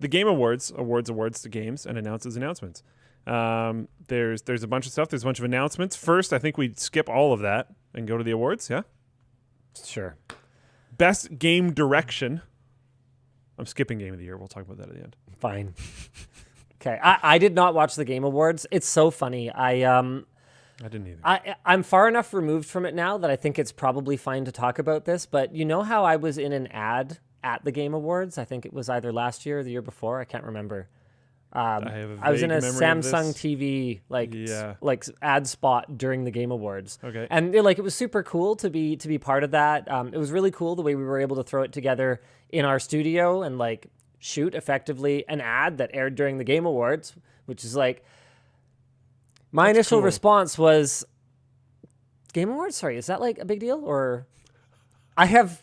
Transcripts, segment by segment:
the Game Awards awards to games and announces announcements. There's a bunch of stuff. There's a bunch of announcements. First, I think we'd skip all of that and go to the awards. Yeah. Sure. Best game direction. I'm skipping game of the year. We'll talk about that at the end. Fine. Okay. I did not watch the Game Awards. It's so funny. I didn't either. I'm far enough removed from it now that I think it's probably fine to talk about this. But you know how I was in an ad at the Game Awards? I think it was either last year or the year before. I can't remember. I was in a Samsung TV like ad spot during the Game Awards. Okay. And it was super cool to be part of that. It was really cool the way we were able to throw it together in our studio and like shoot effectively an ad that aired during the Game Awards, which is like my initial response was Game Awards? Sorry, is that like a big deal? Or I have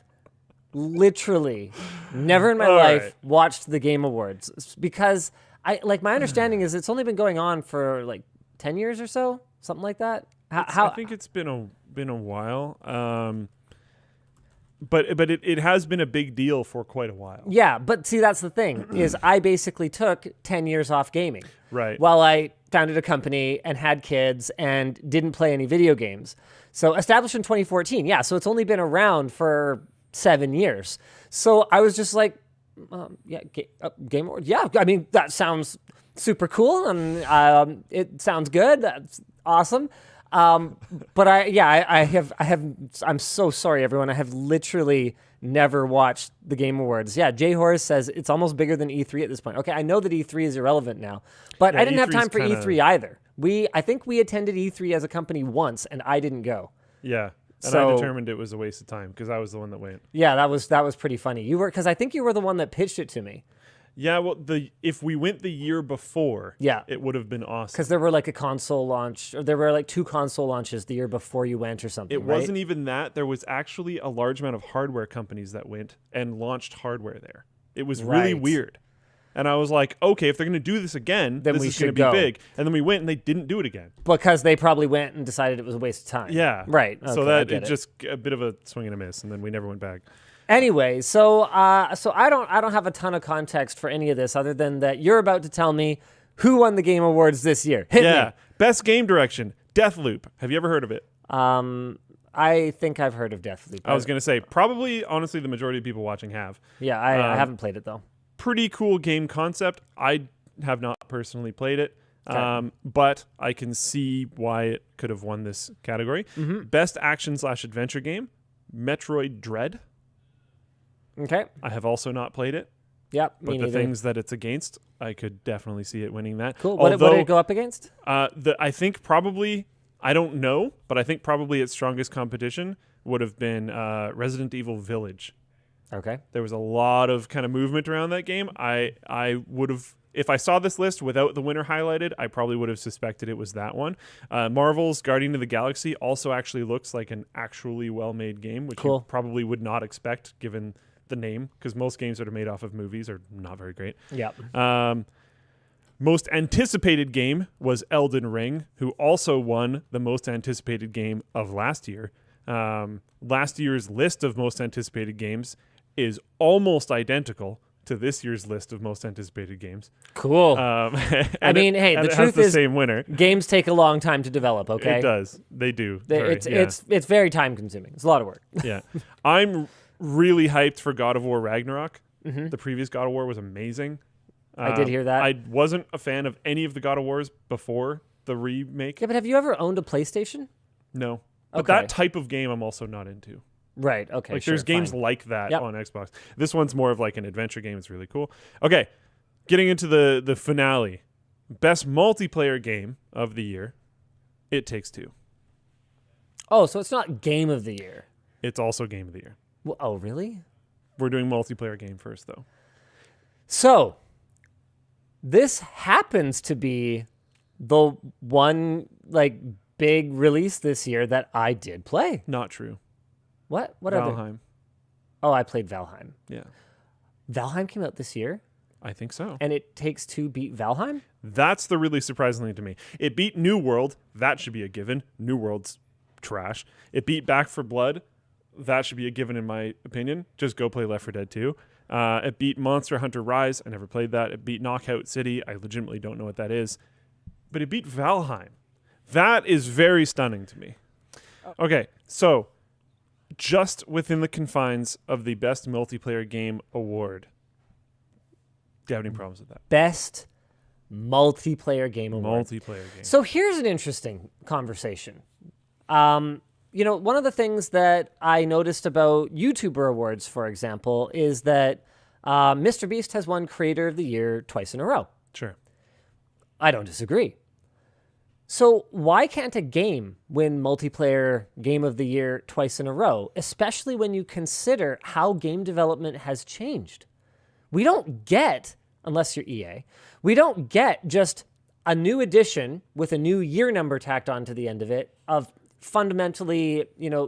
literally never in my life watched the Game Awards because my understanding is it's only been going on for like 10 years or so, something like that. I think it's been a while. But it has been a big deal for quite a while. Yeah, but see, that's the thing, is I basically took 10 years off gaming. Right. While I founded a company and had kids and didn't play any video games. So established in 2014. Yeah, so it's only been around for 7 years. So I was just like, Game Awards. Yeah, I mean, that sounds super cool and it sounds good. That's awesome. But I'm so sorry, everyone. I have literally never watched the Game Awards. Yeah, Jay Horace says it's almost bigger than E3 at this point. Okay, I know that E3 is irrelevant now, but I didn't have time for E3 either. I think we attended E3 as a company once, and I didn't go. Yeah. And I determined it was a waste of time because I was the one that went. Yeah, that was pretty funny. You were, because I think you were the one that pitched it to me. Yeah, well, if we went the year before, yeah, it would have been awesome. Because there were like a console launch, or there were like 2 console launches the year before you went or something. It wasn't even that. There was actually a large amount of hardware companies that went and launched hardware there. It was really weird. And I was like, okay, if they're going to do this again, then this is going to be big. And then we went and they didn't do it again. Because they probably went and decided it was a waste of time. Yeah. Right. Okay, so that it just a bit of a swing and a miss, and then we never went back. Anyway, so I don't have a ton of context for any of this other than that you're about to tell me who won the Game Awards this year. Hit me. Best game direction, Deathloop. Have you ever heard of it? I think I've heard of Deathloop. I was going to say, probably, honestly, the majority of people watching have. Yeah, I haven't played it, though. Pretty cool game concept. I have not personally played it, but I can see why it could have won this category. Mm-hmm. Best action/adventure game, Metroid Dread. Okay. I have also not played it. Yep, but the things that it's against, I could definitely see it winning that. Cool. What did it go up against? I think probably, I don't know, but I think probably its strongest competition would have been Resident Evil Village. Okay. There was a lot of kind of movement around that game. I would have, if I saw this list without the winner highlighted, I probably would have suspected it was that one. Marvel's Guardian of the Galaxy also actually looks like an actually well-made game, which you probably would not expect given the name, because most games that are made off of movies are not very great. Yeah. Most anticipated game was Elden Ring, who also won the most anticipated game of last year. Last year's list of most anticipated games is almost identical to this year's list of most anticipated games. Cool. I mean, hey, the truth is, same winner. Games take a long time to develop. Okay, it does. They do. It's very time consuming. It's a lot of work. Yeah, I'm really hyped for God of War Ragnarok. Mm-hmm. The previous God of War was amazing. I did hear that. I wasn't a fan of any of the God of Wars before the remake. Yeah, but have you ever owned a PlayStation? No. But that type of game I'm also not into. Right, okay, like there's games like that on Xbox. This one's more of like an adventure game. It's really cool. Okay, getting into the finale. Best multiplayer game of the year, It Takes Two. Oh, so it's not game of the year. It's also game of the year. Well, oh, really? We're doing multiplayer game first, though. So, this happens to be the one, like, big release this year that I did play. Not true. What? What Valheim. Oh, I played Valheim. Yeah. Valheim came out this year? I think so. And It Takes Two beat Valheim? That's the really surprising thing to me. It beat New World. That should be a given. New World's trash. It beat Back 4 Blood. That should be a given in my opinion. Just go play Left 4 Dead 2. It beat Monster Hunter Rise. I never played that. It beat Knockout City. I legitimately don't know what that is. But it beat Valheim. That is very stunning to me. Okay, so just within the confines of the Best Multiplayer Game award, do you have any problems with that? Best multiplayer game award. Multiplayer game. So here's an interesting conversation. One of the things that I noticed about YouTuber awards, for example, is that Mr. Beast has won Creator of the Year twice in a row. Sure. I don't disagree. So why can't a game win Multiplayer Game of the Year twice in a row, especially when you consider how game development has changed? We don't get, unless you're EA, we don't get just a new edition with a new year number tacked onto the end of it of fundamentally,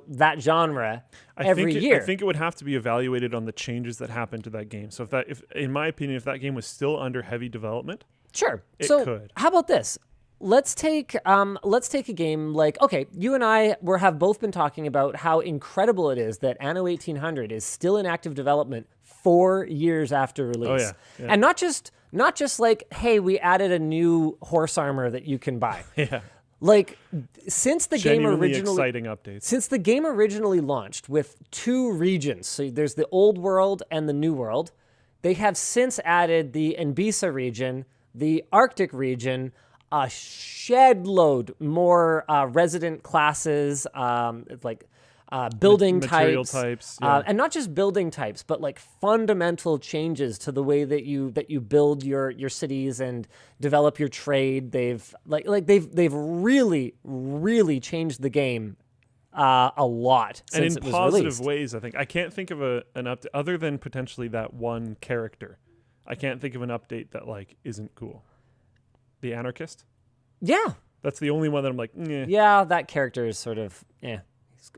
that genre every year. I think it would have to be evaluated on the changes that happened to that game. So if in my opinion, if that game was still under heavy development, sure. It so could. How about this? Let's take a game like, okay, you and I have both been talking about how incredible it is that Anno 1800 is still in active development 4 years after release. Yeah. And not just like, hey, we added a new horse armor that you can buy. Yeah. Like, since the game Genuinely originally exciting updates. Since the game originally launched with 2 regions, so there's the old world and the new world, they have since added the Enbisa region, the Arctic region, a shed load more resident classes, building material types, yeah. and not just building types, but like fundamental changes to the way that you build your cities and develop your trade. They've really really changed the game a lot since and in it was positive released. ways. I think I can't think of an update other than potentially that one character. I can't think of an update that isn't cool. The Anarchist. Yeah. That's the only one that I'm like, eh. Yeah, that character is sort of,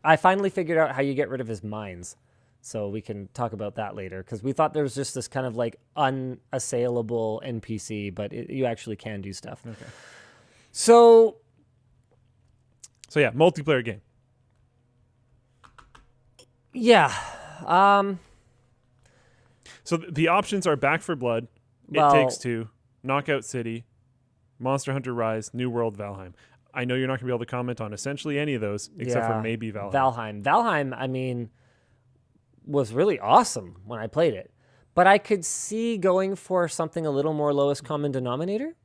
I finally figured out how you get rid of his mines. So we can talk about that later, because we thought there was just this kind of unassailable NPC, but you actually can do stuff. Okay. So yeah, multiplayer game. Yeah. So the options are Back 4 Blood, Well- It Takes Two, Knockout City, Monster Hunter Rise, New World, Valheim. I know you're not going to be able to comment on essentially any of those, except for maybe Valheim. Valheim, I mean, was really awesome when I played it. But I could see going for something a little more lowest common denominator.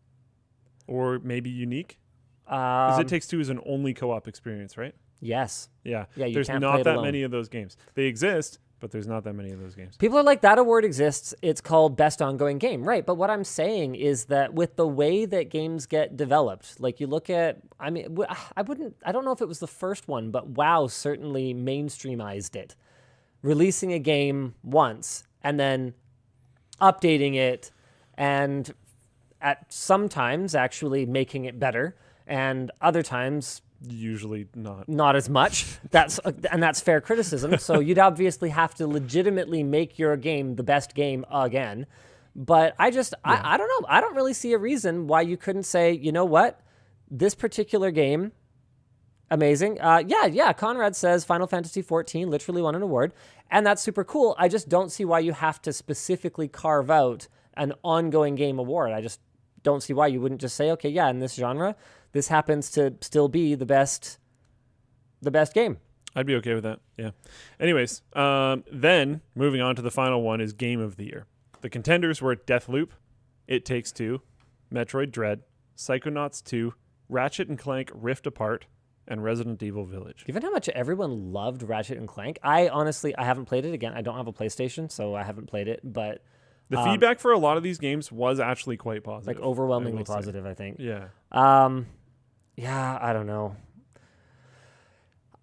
Or maybe unique. Because It Takes Two is an only co-op experience, right? Yes. Yeah. Yeah, you There's can't not play it that alone. many of those games. They exist, but there's not that many of those games. People are like, that award exists. It's called Best Ongoing Game. Right. But what I'm saying is that with the way that games get developed, you look at, I don't know if it was the first one, but WoW certainly mainstreamized it. Releasing a game once and then updating it and at sometimes actually making it better and other times Usually not. not as much. That's fair criticism. So you'd obviously have to legitimately make your game the best game again. But I don't know. I don't really see a reason why you couldn't say, you know what, this particular game, amazing. Conrad says Final Fantasy XIV literally won an award, and that's super cool. I just don't see why you have to specifically carve out an ongoing game award. I just don't see why you wouldn't just say, okay, yeah, in this genre, this happens to still be the best game. I'd be okay with that. Yeah. Anyways, then moving on to the final one is Game of the Year. The contenders were Deathloop, It Takes Two, Metroid Dread, Psychonauts 2, Ratchet and Clank Rift Apart, and Resident Evil Village. Given how much everyone loved Ratchet and Clank, I haven't played it again. I don't have a PlayStation, so I haven't played it, but The feedback for a lot of these games was actually quite positive. overwhelmingly I will say. positive, I think. Yeah. Yeah, I don't know.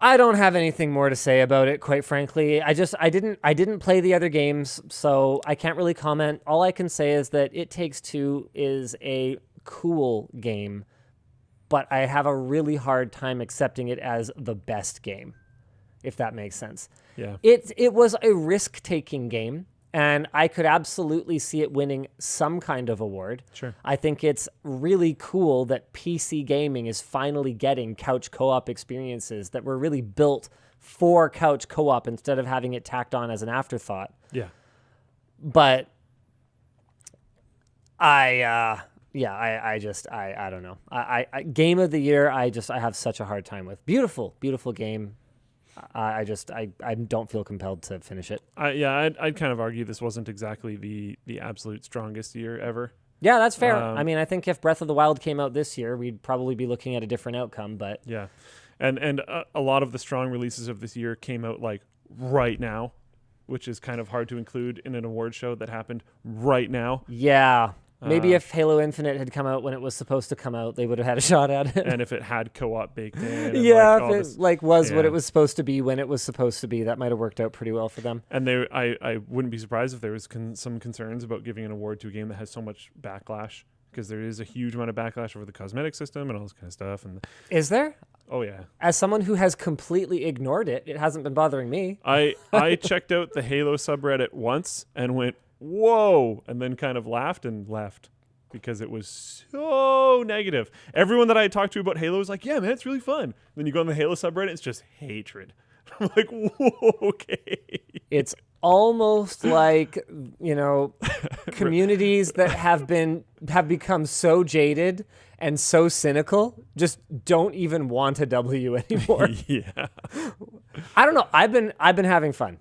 I don't have anything more to say about it, quite frankly. I didn't play the other games, so I can't really comment. All I can say is that It Takes Two is a cool game, but I have a really hard time accepting it as the best game, if that makes sense. Yeah. It was a risk-taking game, and I could absolutely see it winning some kind of award. Sure. I think it's really cool that PC gaming is finally getting couch co-op experiences that were really built for couch co-op instead of having it tacked on as an afterthought. Yeah. But I just I don't know. I game of the year. I have such a hard time with. Beautiful, beautiful game. I don't feel compelled to finish it. I'd kind of argue this wasn't exactly the absolute strongest year ever. Yeah, that's fair. I mean, I think if Breath of the Wild came out this year, we'd probably be looking at a different outcome. But yeah, and a lot of the strong releases of this year came out like right now, which is kind of hard to include in an award show that happened right now. yeah, maybe if Halo Infinite had come out when it was supposed to come out, they would have had a shot at it. And if it had co-op baked in, and Yeah, like all if it this, was what yeah. it was supposed to be when it was supposed to be, that might have worked out pretty well for them. And I wouldn't be surprised if there was some concerns about giving an award to a game that has so much backlash, because there is a huge amount of backlash over the cosmetic system and all this kind of stuff. And Is there? oh yeah, As someone who has completely ignored it, it hasn't been bothering me. I checked out the Halo subreddit once and went whoa, and then kind of laughed and left. Because it was so negative. Everyone that I talked to about Halo was like, yeah, man, it's really fun. Then you go on the Halo subreddit, it's just hatred. I'm like, whoa, okay. It's almost like, communities that have become so jaded and so cynical just don't even want a W anymore. Yeah. I don't know. I've been having fun.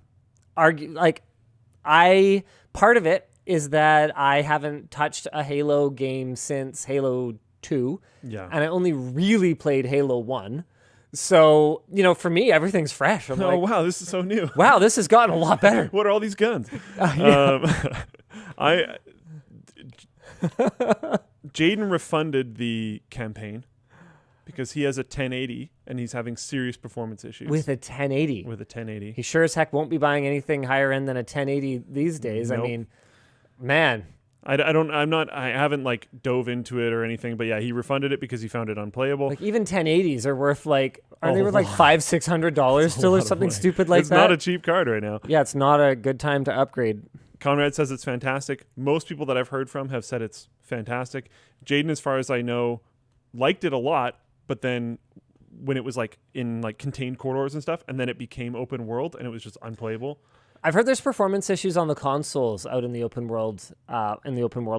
Part of it is that I haven't touched a Halo game since Halo 2. Yeah. And I only really played Halo 1. So, for me, everything's fresh. I'm Oh, like, wow, this is so new. wow, this has gotten a lot better. What are all these guns? Jaden refunded the campaign because he has a 1080 and he's having serious performance issues With a 1080. with a 1080. He sure as heck won't be buying anything higher end than a 1080 these days. I Nope. mean, man. I haven't like dove into it or anything, but yeah, he refunded it because he found it unplayable. Like even 1080s are worth A they worth like lot. $500-$600 still or something stupid like it's that? not a cheap card right now. Yeah, it's not a good time to upgrade. Conrad says it's fantastic. Most people that I've heard from have said it's fantastic. Jaden, as far as I know, liked it a lot, but then when it was like in like contained corridors and stuff, and then it became open world and it was just unplayable. I've heard there's performance issues on the consoles out in the open world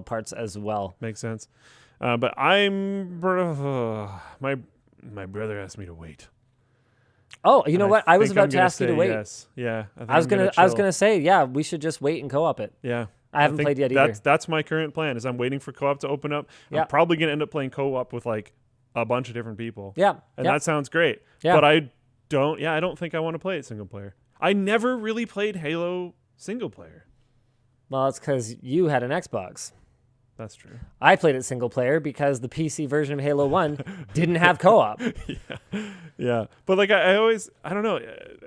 parts as well. Makes sense. But my brother asked me to wait. Oh, you know And what? I was think I'm about to gonna ask you to say wait. Yes. Yeah. I was chill. gonna say, yeah, we should just wait and co-op it. Yeah. I haven't think played yet either. That's my current plan. Is I'm waiting for co-op to open up. Yeah. I'm probably gonna end up playing co-op with like a bunch of different people. Yeah. And yeah. that sounds great. Yeah. But I don't think I want to play it single player. I never really played Halo single player. Well, it's because you had an Xbox. That's true. I played it single player because the PC version of Halo 1 didn't have co-op. Yeah. But like I don't know.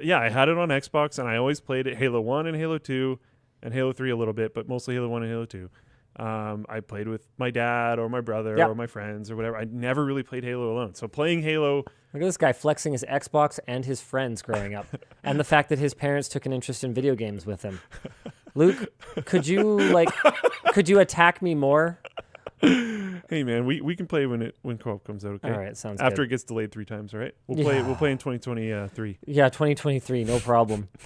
Yeah, I had it on Xbox and I always played it Halo 1 and Halo 2 and Halo 3 a little bit, but mostly Halo 1 and Halo 2. I played with my dad or my brother Yeah. or my friends or whatever. I never really played Halo alone. So playing Halo, Look at this guy flexing his Xbox and his friends growing up, and the fact that his parents took an interest in video games with him. Luke, could you attack me more? hey man, we can play when co-op comes out, okay? All right, sounds After good. it gets delayed 3 times, all right? We'll play in 2023. Yeah, 2023, no problem.